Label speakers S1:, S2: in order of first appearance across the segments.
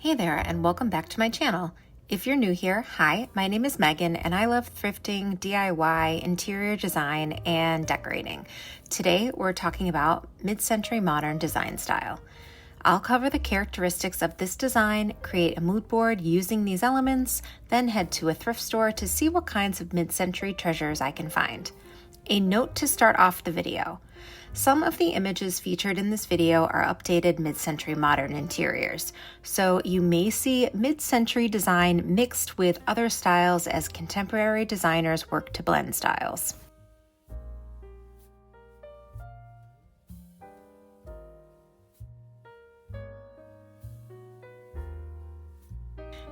S1: Hey there, and welcome back to my channel. If you're new here, hi, my name is Megan, and I love thrifting, DIY, interior design, and decorating. Today, we're talking about mid-century modern design style. I'll cover the characteristics of this design, create a mood board using these elements, then head to a thrift store to see what kinds of mid-century treasures I can find. A note to start off the video. Some of the images featured in this video are updated mid-century modern interiors, so you may see mid-century design mixed with other styles as contemporary designers work to blend styles.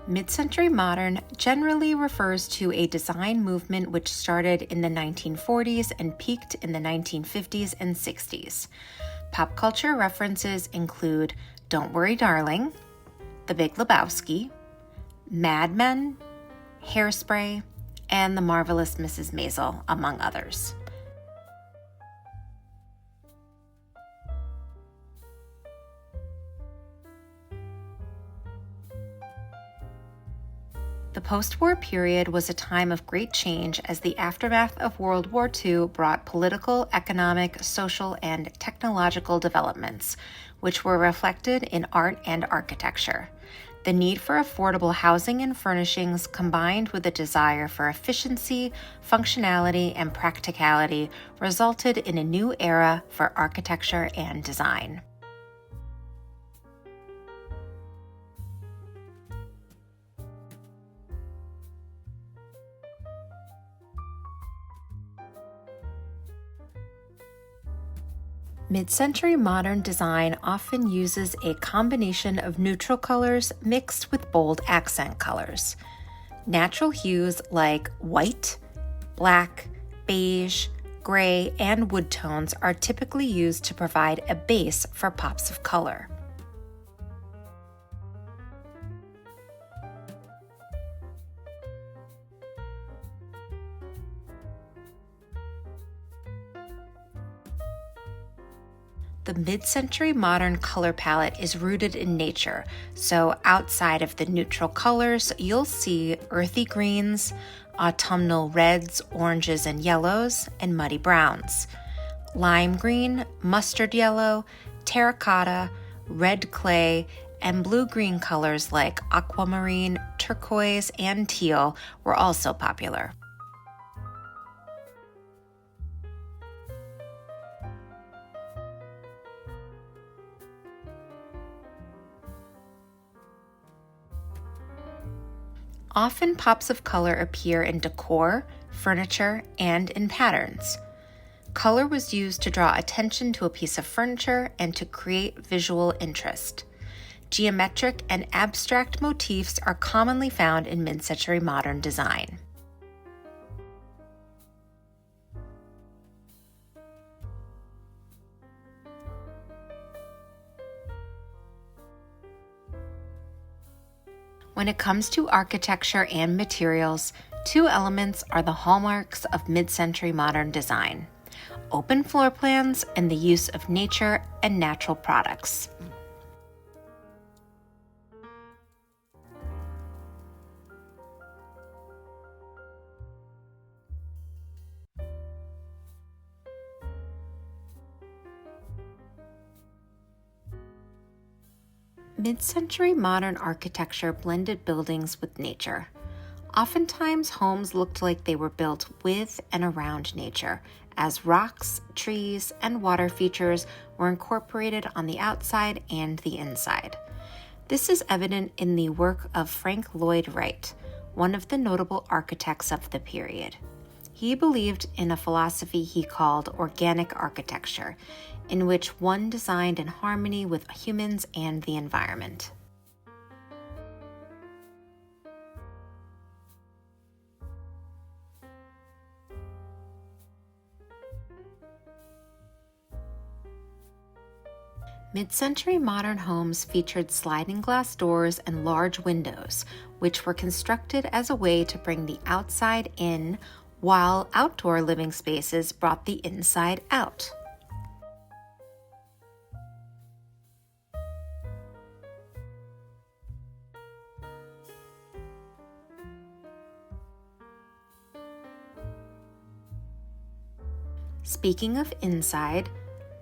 S1: Mid-century modern generally refers to a design movement which started in the 1940s and peaked in the 1950s and 60s. Pop culture references include Don't Worry Darling, The Big Lebowski, Mad Men, Hairspray, and The Marvelous Mrs. Maisel, among others. The post-war period was a time of great change as the aftermath of World War II brought political, economic, social, and technological developments, which were reflected in art and architecture. The need for affordable housing and furnishings combined with a desire for efficiency, functionality, and practicality resulted in a new era for architecture and design. Mid-century modern design often uses a combination of neutral colors mixed with bold accent colors. Natural hues like white, black, beige, gray, and wood tones are typically used to provide a base for pops of color. The mid-century modern color palette is rooted in nature, so outside of the neutral colors, you'll see earthy greens, autumnal reds, oranges, and yellows, and muddy browns. Lime green, mustard yellow, terracotta, red clay, and blue-green colors like aquamarine, turquoise, and teal were also popular. Often pops of color appear in decor, furniture, and in patterns. Color was used to draw attention to a piece of furniture and to create visual interest. Geometric and abstract motifs are commonly found in mid-century modern design. When it comes to architecture and materials, two elements are the hallmarks of mid-century modern design: open floor plans and the use of nature and natural products. Mid-century modern architecture blended buildings with nature. Oftentimes, homes looked like they were built with and around nature, as rocks, trees, and water features were incorporated on the outside and the inside. This is evident in the work of Frank Lloyd Wright, one of the notable architects of the period. He believed in a philosophy he called organic architecture, in which one designed in harmony with humans and the environment. Mid-century modern homes featured sliding glass doors and large windows, which were constructed as a way to bring the outside in, while outdoor living spaces brought the inside out. Speaking of inside,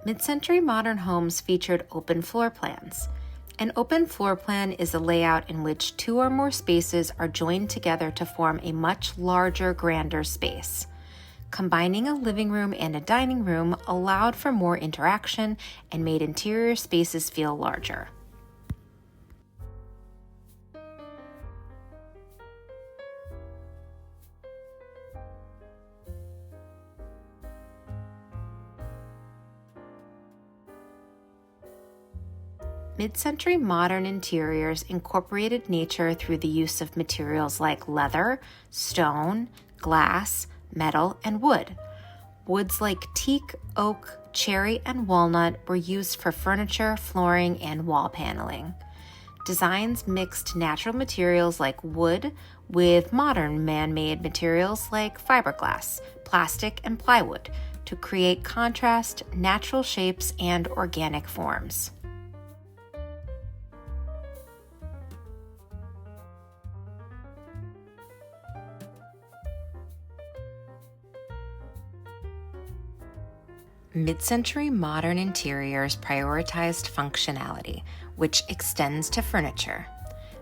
S1: mid-century modern homes featured open floor plans. An open floor plan is a layout in which two or more spaces are joined together to form a much larger, grander space. Combining a living room and a dining room allowed for more interaction and made interior spaces feel larger. Mid-century modern interiors incorporated nature through the use of materials like leather, stone, glass, metal, and wood. Woods like teak, oak, cherry, and walnut were used for furniture, flooring, and wall paneling. Designs mixed natural materials like wood with modern man-made materials like fiberglass, plastic, and plywood to create contrast, natural shapes, and organic forms. Mid-century modern interiors prioritized functionality, which extends to furniture.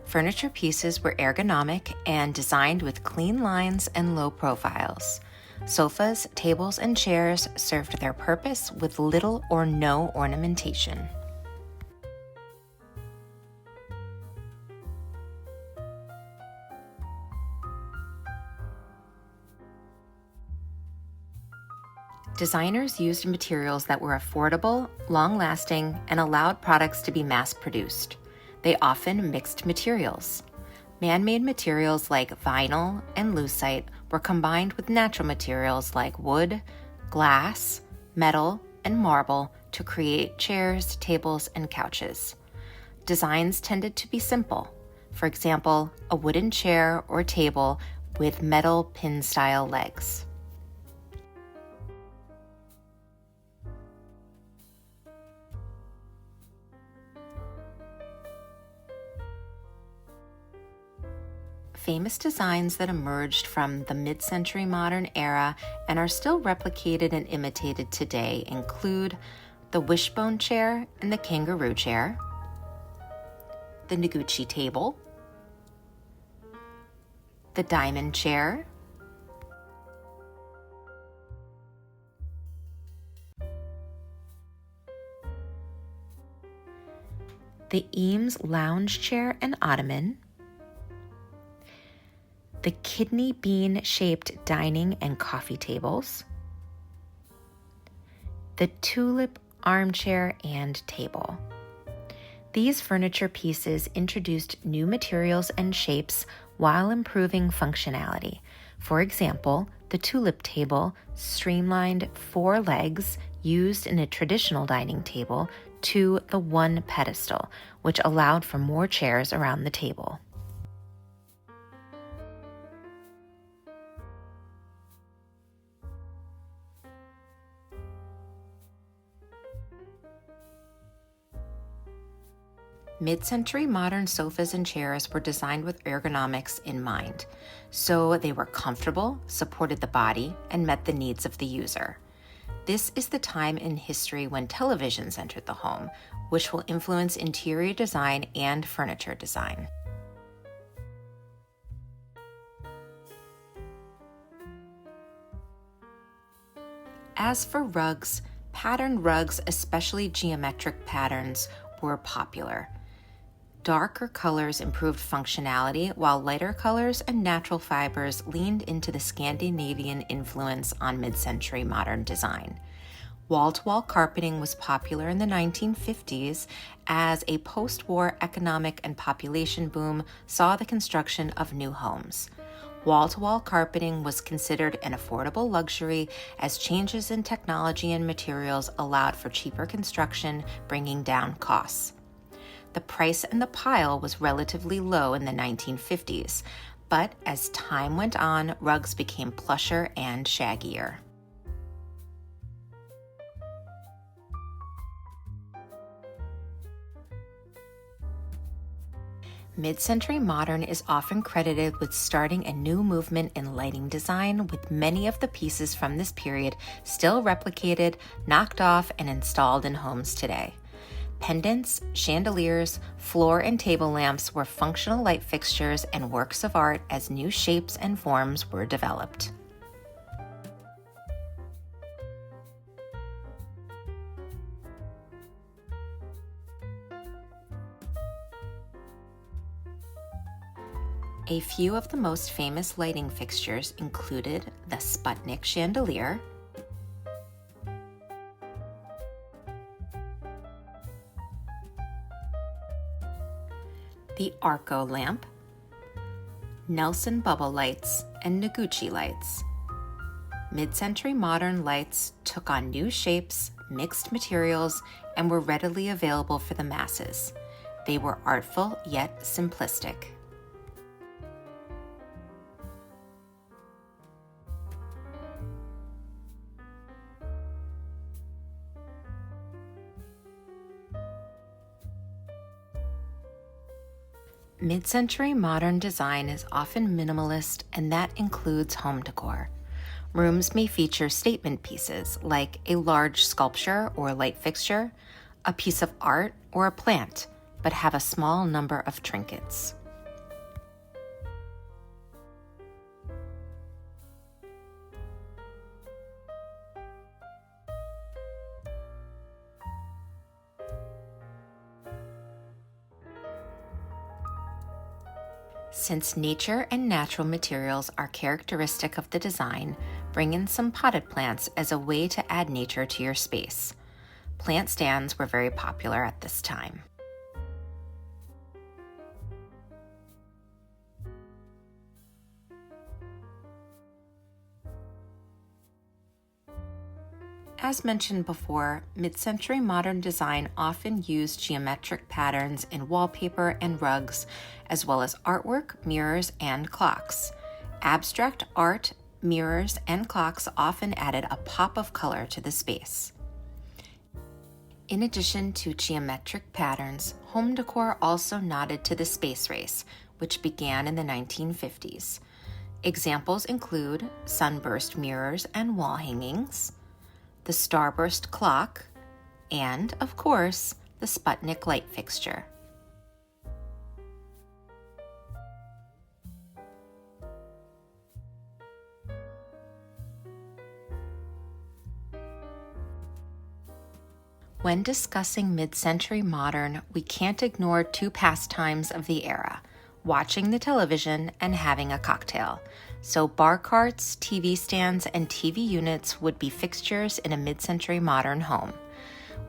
S1: Furniture pieces were ergonomic and designed with clean lines and low profiles. Sofas, tables, and chairs served their purpose with little or no ornamentation. Designers used materials that were affordable, long-lasting, and allowed products to be mass-produced. They often mixed materials. Man-made materials like vinyl and lucite were combined with natural materials like wood, glass, metal, and marble to create chairs, tables, and couches. Designs tended to be simple. For example, a wooden chair or table with metal pin-style legs. Famous designs that emerged from the mid-century modern era and are still replicated and imitated today include the wishbone chair and the kangaroo chair, the Noguchi table, the diamond chair, the Eames lounge chair and ottoman, the kidney bean-shaped dining and coffee tables, the tulip armchair and table. These furniture pieces introduced new materials and shapes while improving functionality. For example, the tulip table streamlined 4 legs used in a traditional dining table to the one pedestal, which allowed for more chairs around the table. Mid-century modern sofas and chairs were designed with ergonomics in mind, so they were comfortable, supported the body, and met the needs of the user. This is the time in history when televisions entered the home, which will influence interior design and furniture design. As for rugs, patterned rugs, especially geometric patterns, were popular. Darker colors improved functionality, while lighter colors and natural fibers leaned into the Scandinavian influence on mid-century modern design. Wall-to-wall carpeting was popular in the 1950s as a post-war economic and population boom saw the construction of new homes. Wall-to-wall carpeting was considered an affordable luxury as changes in technology and materials allowed for cheaper construction, bringing down costs. The price and the pile was relatively low in the 1950s, but as time went on, rugs became plusher and shaggier. Mid-century modern is often credited with starting a new movement in lighting design, with many of the pieces from this period still replicated, knocked off, and installed in homes today. Pendants, chandeliers, floor and table lamps were functional light fixtures and works of art as new shapes and forms were developed. A few of the most famous lighting fixtures included the Sputnik chandelier, the Arco lamp, Nelson bubble lights, and Noguchi lights. Mid-century modern lights took on new shapes, mixed materials, and were readily available for the masses. They were artful yet simplistic. Mid-century modern design is often minimalist, and that includes home decor. Rooms may feature statement pieces like a large sculpture or light fixture, a piece of art, or a plant, but have a small number of trinkets. Since nature and natural materials are characteristic of the design, bring in some potted plants as a way to add nature to your space. Plant stands were very popular at this time. As mentioned before, mid-century modern design often used geometric patterns in wallpaper and rugs, as well as artwork, mirrors, and clocks. Abstract art, mirrors, and clocks often added a pop of color to the space. In addition to geometric patterns, home decor also nodded to the space race, which began in the 1950s. Examples include sunburst mirrors and wall hangings, the starburst clock, and, of course, the Sputnik light fixture. When discussing mid-century modern, we can't ignore two pastimes of the era: watching the television and having a cocktail. So bar carts, TV stands, and TV units would be fixtures in a mid-century modern home.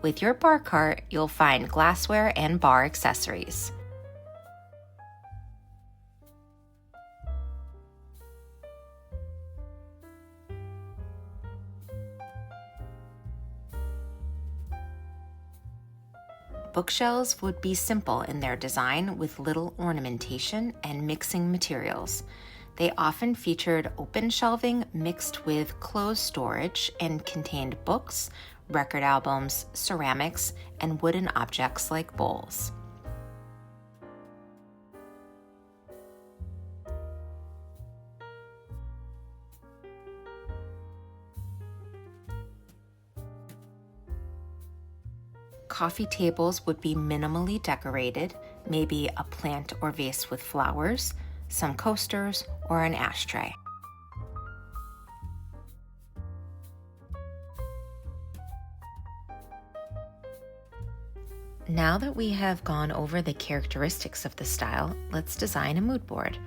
S1: With your bar cart, you'll find glassware and bar accessories. Bookshelves would be simple in their design with little ornamentation and mixing materials. They often featured open shelving mixed with closed storage and contained books, record albums, ceramics, and wooden objects like bowls. Coffee tables would be minimally decorated, maybe a plant or vase with flowers, some coasters, or an ashtray. Now that we have gone over the characteristics of the style, let's design a mood board.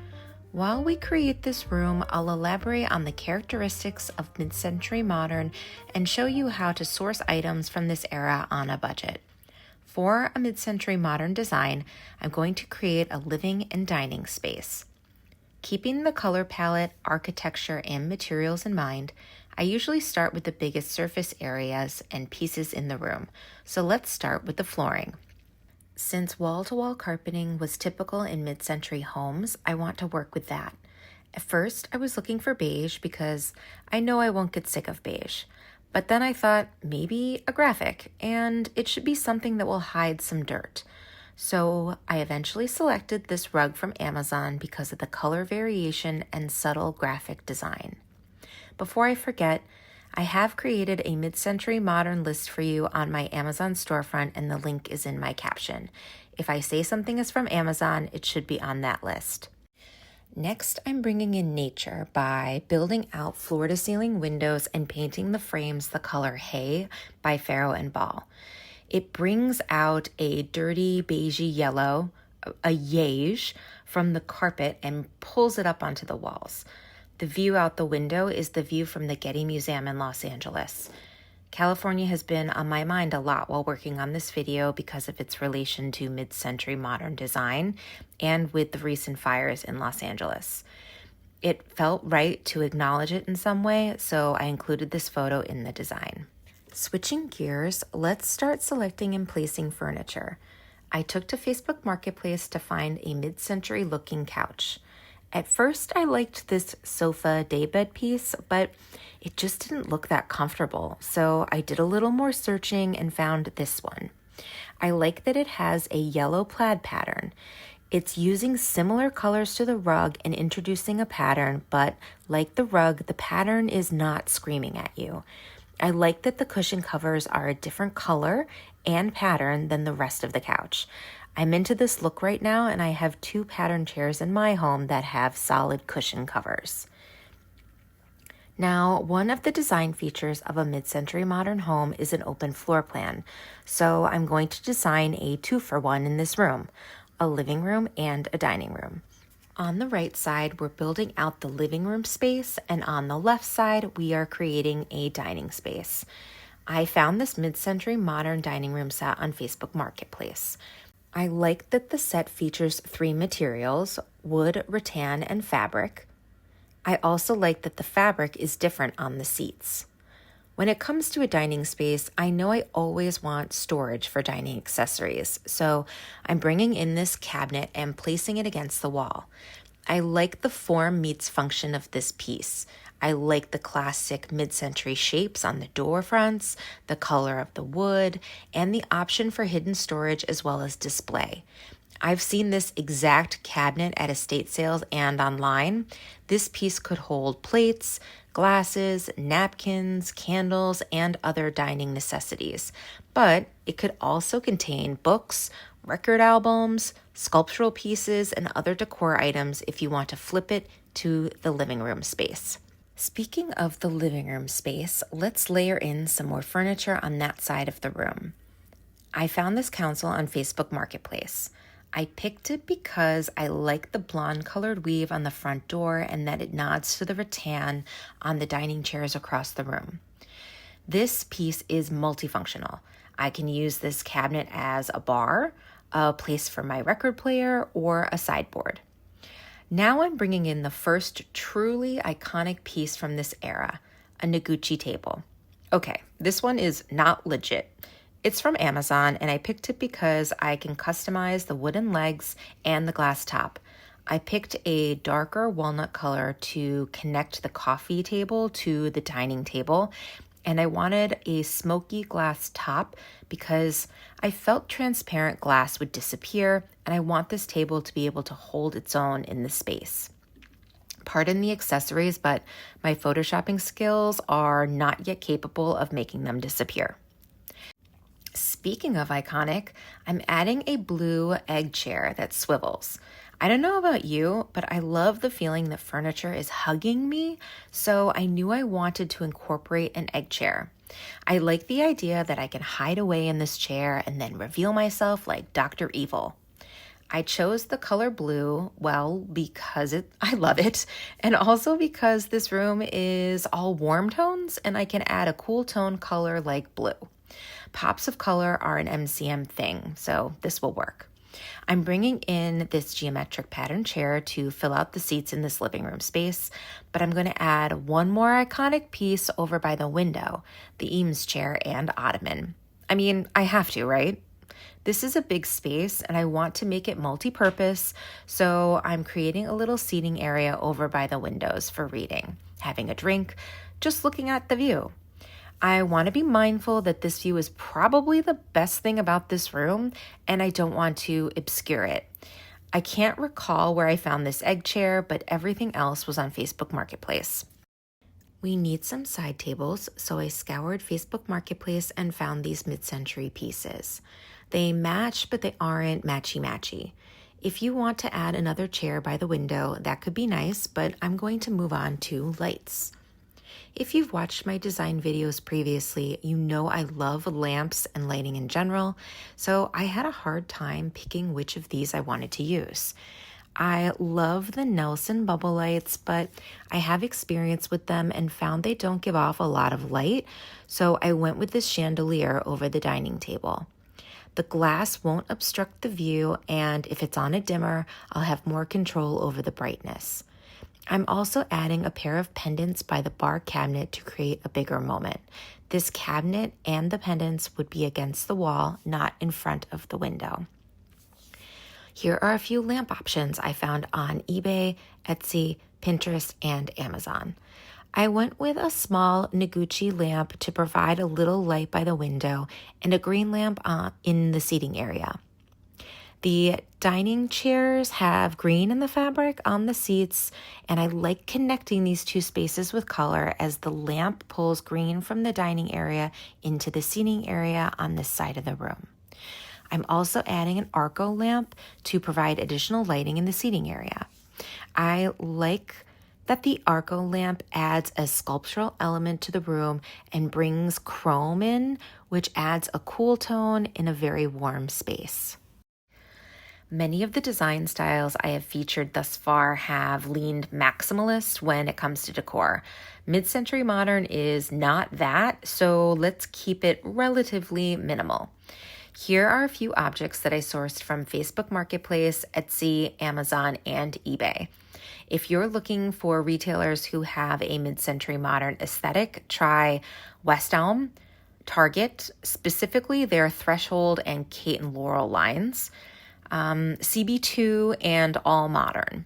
S1: While we create this room, I'll elaborate on the characteristics of mid-century modern and show you how to source items from this era on a budget. For a mid-century modern design, I'm going to create a living and dining space. Keeping the color palette, architecture, and materials in mind, I usually start with the biggest surface areas and pieces in the room. So let's start with the flooring. Since wall-to-wall carpeting was typical in mid-century homes, I want to work with that. At first, I was looking for beige because I know I won't get sick of beige. But then I thought maybe a graphic, and it should be something that will hide some dirt. So I eventually selected this rug from Amazon because of the color variation and subtle graphic design. Before I forget, I have created a mid-century modern list for you on my Amazon storefront, and the link is in my caption. If I say something is from Amazon, it should be on that list. Next, I'm bringing in nature by building out floor-to-ceiling windows and painting the frames the color Hay by Farrow and Ball. It brings out a dirty beigey yellow, a beige, from the carpet and pulls it up onto the walls. The view out the window is the view from the Getty Museum in Los Angeles. California has been on my mind a lot while working on this video because of its relation to mid-century modern design and with the recent fires in Los Angeles. It felt right to acknowledge it in some way, so I included this photo in the design. Switching gears, let's start selecting and placing furniture. I took to Facebook Marketplace to find a mid-century looking couch. At first, I liked this sofa daybed piece, but it just didn't look that comfortable, so I did a little more searching and found this one. I like that it has a yellow plaid pattern. It's using similar colors to the rug and introducing a pattern, but like the rug, the pattern is not screaming at you. I like that the cushion covers are a different color and pattern than the rest of the couch. I'm into this look right now, and I have 2 pattern chairs in my home that have solid cushion covers. Now, one of the design features of a mid-century modern home is an open floor plan, so I'm going to design a 2-for-1 in this room, a living room and a dining room. On the right side, we're building out the living room space, and on the left side, we are creating a dining space. I found this mid-century modern dining room set on Facebook Marketplace. I like that the set features 3 materials, wood, rattan, and fabric. I also like that the fabric is different on the seats. When it comes to a dining space, I know I always want storage for dining accessories, so I'm bringing in this cabinet and placing it against the wall. I like the form meets function of this piece. I like the classic mid-century shapes on the door fronts, the color of the wood, and the option for hidden storage as well as display. I've seen this exact cabinet at estate sales and online. This piece could hold plates, glasses, napkins, candles, and other dining necessities. But it could also contain books, record albums, sculptural pieces, and other decor items if you want to flip it to the living room space. Speaking of the living room space, let's layer in some more furniture on that side of the room. I found this console on Facebook Marketplace. I picked it because I like the blonde colored weave on the front door and that it nods to the rattan on the dining chairs across the room. This piece is multifunctional. I can use this cabinet as a bar, a place for my record player, or a sideboard. Now I'm bringing in the first truly iconic piece from this era, a Noguchi table. Okay, this one is not legit. It's from Amazon, and I picked it because I can customize the wooden legs and the glass top. I picked a darker walnut color to connect the coffee table to the dining table, and I wanted a smoky glass top because I felt transparent glass would disappear, and I want this table to be able to hold its own in the space. Pardon the accessories, but my photoshopping skills are not yet capable of making them disappear. Speaking of iconic, I'm adding a blue egg chair that swivels. I don't know about you, but I love the feeling that furniture is hugging me, so I knew I wanted to incorporate an egg chair. I like the idea that I can hide away in this chair and then reveal myself like Dr. Evil. I chose the color blue, well, because I love it, and also because this room is all warm tones and I can add a cool tone color like blue. Pops of color are an MCM thing, so this will work. I'm bringing in this geometric pattern chair to fill out the seats in this living room space, but I'm going to add one more iconic piece over by the window, the Eames chair and ottoman. I mean, I have to, right? This is a big space and I want to make it multi-purpose, so I'm creating a little seating area over by the windows for reading, having a drink, just looking at the view. I want to be mindful that this view is probably the best thing about this room, and I don't want to obscure it. I can't recall where I found this egg chair, but everything else was on Facebook Marketplace. We need some side tables, so I scoured Facebook Marketplace and found these mid-century pieces. They match, but they aren't matchy-matchy. If you want to add another chair by the window, that could be nice, but I'm going to move on to lights. If you've watched my design videos previously, you know I love lamps and lighting in general, so I had a hard time picking which of these I wanted to use. I love the Nelson bubble lights, but I have experience with them and found they don't give off a lot of light, so I went with this chandelier over the dining table. The glass won't obstruct the view, and if it's on a dimmer, I'll have more control over the brightness. I'm also adding a pair of pendants by the bar cabinet to create a bigger moment. This cabinet and the pendants would be against the wall, not in front of the window. Here are a few lamp options I found on eBay, Etsy, Pinterest, and Amazon. I went with a small Noguchi lamp to provide a little light by the window and a green lamp in the seating area. The dining chairs have green in the fabric on the seats, and I like connecting these two spaces with color as the lamp pulls green from the dining area into the seating area on this side of the room. I'm also adding an Arco lamp to provide additional lighting in the seating area. I like that the Arco lamp adds a sculptural element to the room and brings chrome in, which adds a cool tone in a very warm space. Many of the design styles I have featured thus far have leaned maximalist when it comes to decor. Mid-century modern is not that, so let's keep it relatively minimal. Here are a few objects that I sourced from Facebook Marketplace, Etsy, Amazon, and eBay. If you're looking for retailers who have a mid-century modern aesthetic, try West Elm, Target, specifically their Threshold and Kate and Laurel lines, CB2, and All Modern.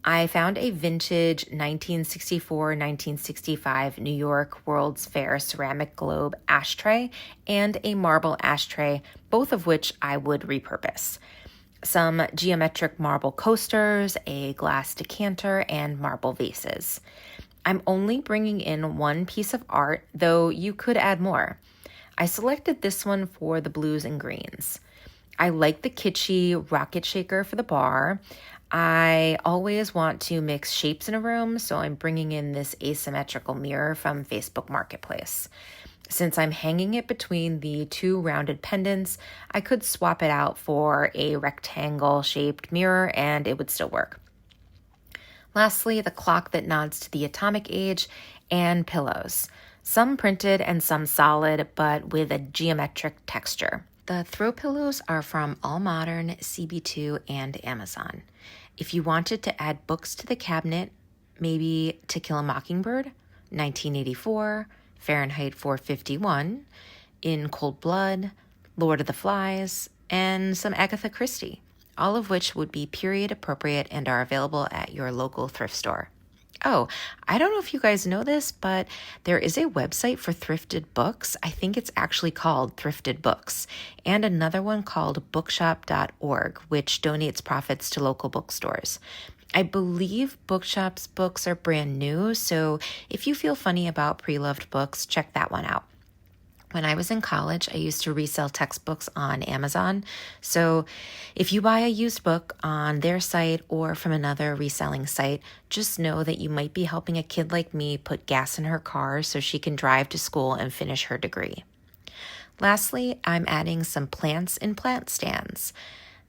S1: I found a vintage 1964-1965 New York World's Fair ceramic globe ashtray and a marble ashtray, both of which I would repurpose. Some geometric marble coasters, a glass decanter, and marble vases. I'm only bringing in one piece of art, though you could add more. I selected this one for the blues and greens. I like the kitschy rocket shaker for the bar. I always want to mix shapes in a room, so I'm bringing in this asymmetrical mirror from Facebook Marketplace. Since I'm hanging it between the two rounded pendants, I could swap it out for a rectangle-shaped mirror and it would still work. Lastly, the clock that nods to the atomic age and pillows. Some printed and some solid, but with a geometric texture. The throw pillows are from All Modern, CB2, and Amazon. If you wanted to add books to the cabinet, maybe To Kill a Mockingbird, 1984, Fahrenheit 451, In Cold Blood, Lord of the Flies, and some Agatha Christie, all of which would be period appropriate and are available at your local thrift store. Oh, I don't know if you guys know this, but there is a website for thrifted books. I think it's actually called Thrifted Books, and another one called bookshop.org, which donates profits to local bookstores. I believe Bookshop's books are brand new, so if you feel funny about pre-loved books, check that one out. When I was in college, I used to resell textbooks on Amazon. So if you buy a used book on their site or from another reselling site, just know that you might be helping a kid like me put gas in her car so she can drive to school and finish her degree. Lastly, I'm adding some plants in plant stands.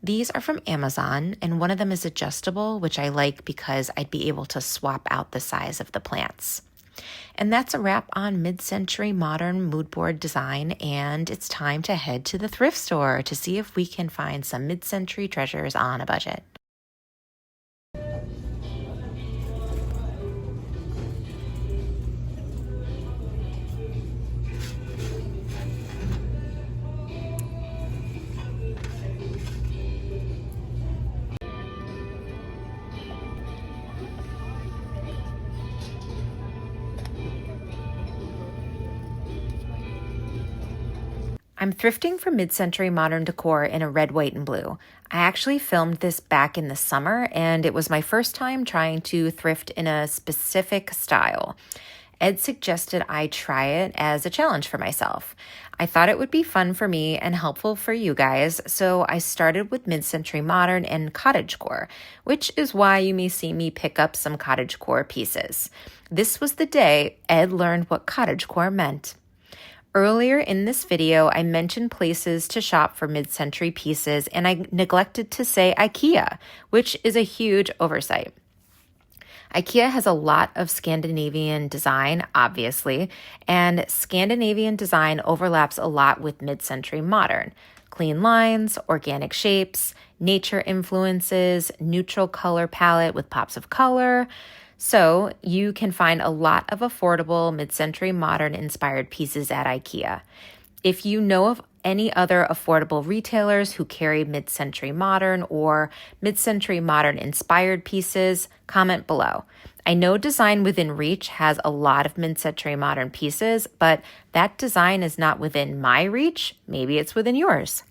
S1: These are from Amazon, and one of them is adjustable, which I like because I'd be able to swap out the size of the plants. And that's a wrap on mid-century modern mood board design, and it's time to head to the thrift store to see if we can find some mid-century treasures on a budget. I'm thrifting for mid-century modern decor in a red, white, and blue. I actually filmed this back in the summer, and it was my first time trying to thrift in a specific style. Ed suggested I try it as a challenge for myself. I thought it would be fun for me and helpful for you guys, so I started with mid-century modern and cottagecore, which is why you may see me pick up some cottagecore pieces. This was the day Ed learned what cottagecore meant. Earlier in this video, I mentioned places to shop for mid-century pieces, and I neglected to say IKEA, which is a huge oversight. IKEA has a lot of Scandinavian design, obviously, and Scandinavian design overlaps a lot with mid-century modern. Clean lines, organic shapes, nature influences, neutral color palette with pops of color. So you can find a lot of affordable mid-century modern inspired pieces at IKEA. If you know of any other affordable retailers who carry mid-century modern or mid-century modern inspired pieces, comment below. I know Design Within Reach has a lot of mid-century modern pieces, but that design is not within my reach. Maybe it's within yours.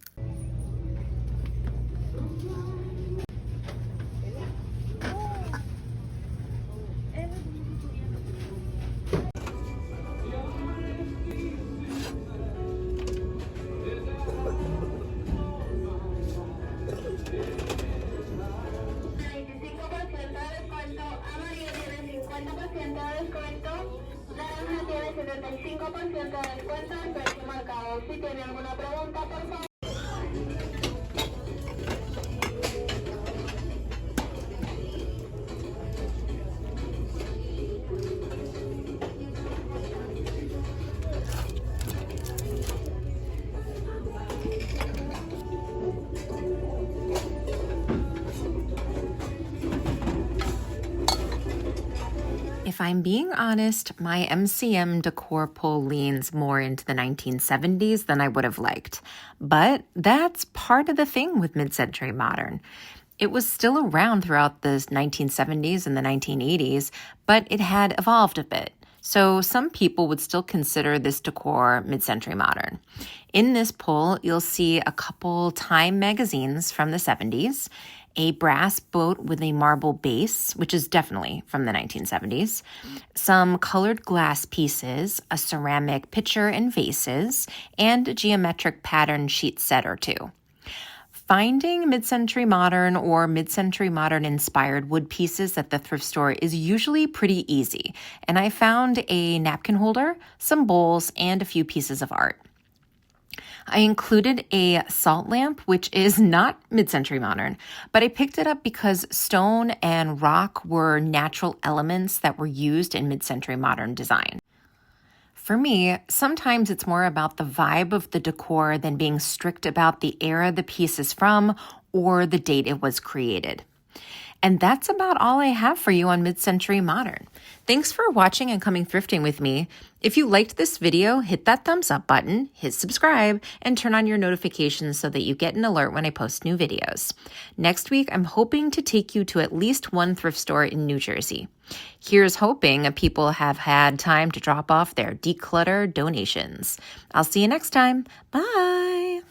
S1: If I'm being honest, my MCM decor pull leans more into the 1970s than I would have liked. But that's part of the thing with mid-century modern. It was still around throughout the 1970s and the 1980s, but it had evolved a bit. So some people would still consider this decor mid-century modern. In this pull, you'll see a couple Time magazines from the 70s, a brass boat with a marble base, which is definitely from the 1970s, some colored glass pieces, a ceramic pitcher and vases, and a geometric pattern sheet set or two. Finding mid-century modern or mid-century modern inspired wood pieces at the thrift store is usually pretty easy, and I found a napkin holder, some bowls, and a few pieces of art. I included a salt lamp, which is not mid-century modern, but I picked it up because stone and rock were natural elements that were used in mid-century modern design. For me, sometimes it's more about the vibe of the decor than being strict about the era the piece is from or the date it was created. And that's about all I have for you on mid-century modern. Thanks for watching and coming thrifting with me. If you liked this video, hit that thumbs up button, hit subscribe, and turn on your notifications so that you get an alert when I post new videos. Next week, I'm hoping to take you to at least one thrift store in New Jersey. Here's hoping people have had time to drop off their declutter donations. I'll see you next time. Bye.